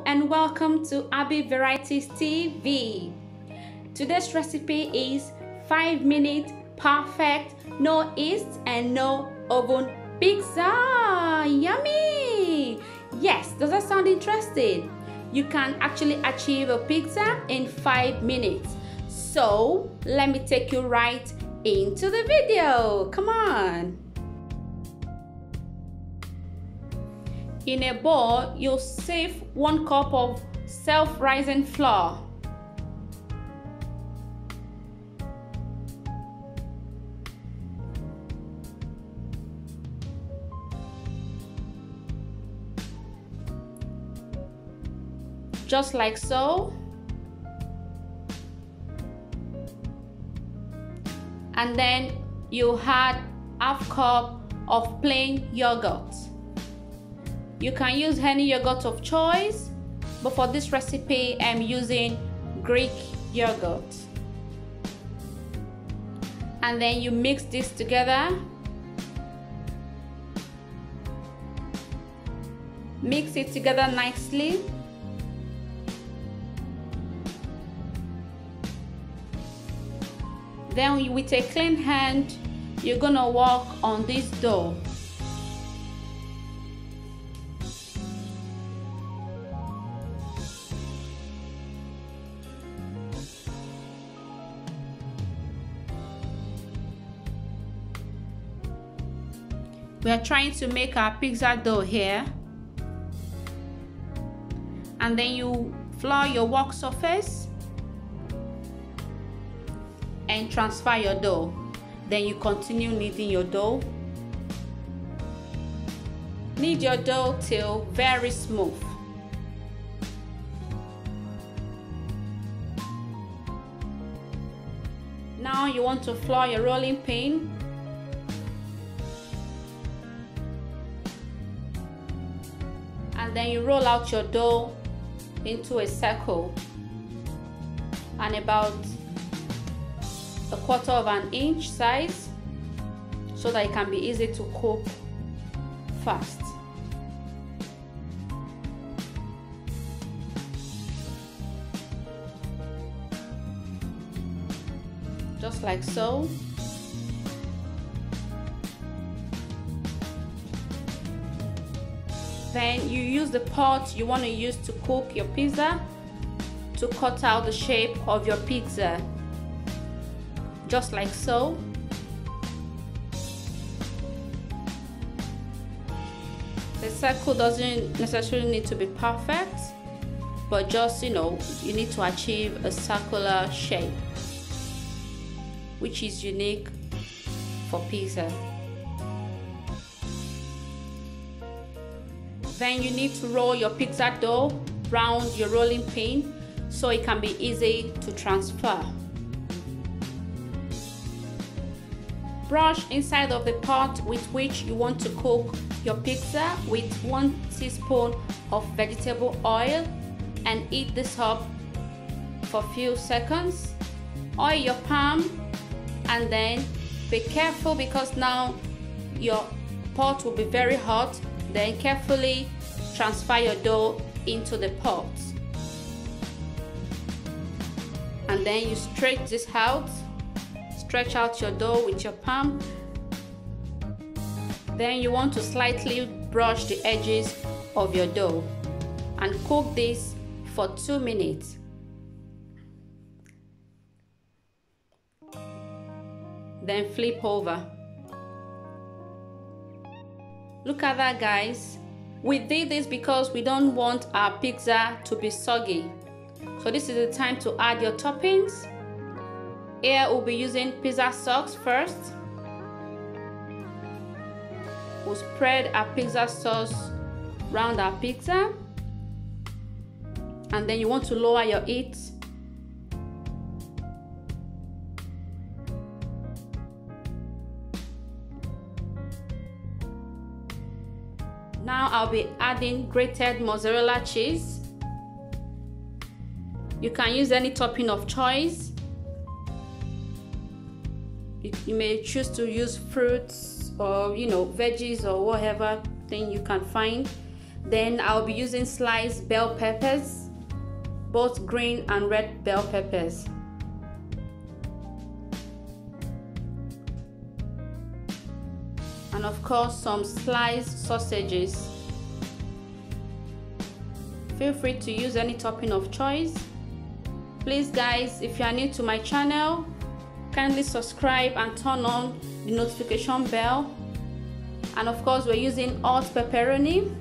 and welcome to Abby Varieties TV. Today's recipe is 5-minute perfect, no yeast and no oven pizza. Yummy! Yes, does that sound interesting? You can actually achieve a pizza in 5 minutes. So let me take you right into the video. Come on. In a bowl, you'll sieve 1 cup of self-rising flour. Just like so. And then you add 1/2 cup of plain yogurt. You can use any yogurt of choice, but for this recipe I'm using Greek yogurt. And then you mix this together. Mix it together nicely. Then with a clean hand, you're gonna work on this dough. We are trying to make our pizza dough here. And then you flour your work surface and transfer your dough. Then you continue kneading your dough. Knead your dough till very smooth. Now you want to flour your rolling pin. And then you roll out your dough into a circle and about 1/4 inch size so that it can be easy to cook fast. Just like so. Then you use the pot you want to use to cook your pizza to cut out the shape of your pizza. Just like so. The circle doesn't necessarily need to be perfect, but just, you need to achieve a circular shape, which is unique for pizza. Then you need to roll your pizza dough round your rolling pin so it can be easy to transfer. Brush inside of the pot with which you want to cook your pizza with 1 teaspoon of vegetable oil and heat this up for a few seconds. Oil your palm and then be careful because now your pot will be very hot. Then carefully transfer your dough into the pot. And then you stretch this out. Stretch out your dough with your palm. Then you want to slightly brush the edges of your dough and cook this for 2 minutes. Then flip over. Look at that, guys. We did this because we don't want our pizza to be soggy. So this is the time to add your toppings. Here we'll be using pizza sauce first. We'll spread our pizza sauce around our pizza. And then you want to lower your heat. Now I'll be adding grated mozzarella cheese. You can use any topping of choice. You may choose to use fruits or veggies or whatever thing you can find. Then I'll be using sliced bell peppers, both green and red bell peppers. And of course some sliced sausages. Feel free to use any topping of choice. Please guys, if you are new to my channel, kindly subscribe and turn on the notification bell. And of course we're using hot pepperoni.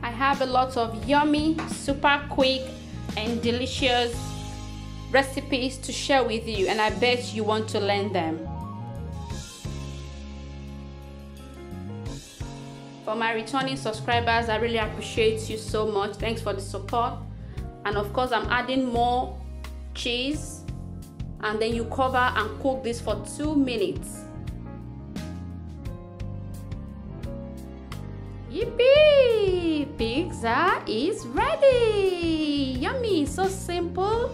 I have a lot of yummy, super quick and delicious recipes to share with you, and I bet you want to learn them. For my returning subscribers, I really appreciate you so much. Thanks for the support. And of course I'm adding more cheese, and then you cover and cook this for 2 minutes. Yippee! Pizza is ready! Yummy! So simple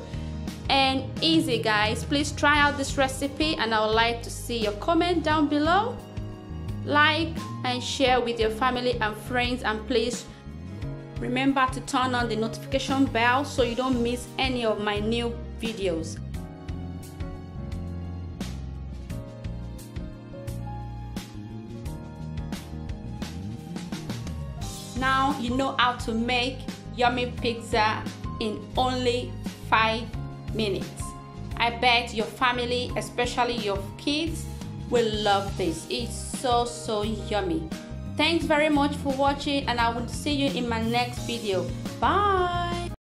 and easy, guys. Please try out this recipe, and I would like to see your comment down below. Like and share with your family and friends, and please remember to turn on the notification bell so you don't miss any of my new videos. Now you know how to make yummy pizza in only 5 minutes. I bet your family, especially your kids, will love this. It's so yummy. Thanks very much for watching, and I will see you in my next video. Bye.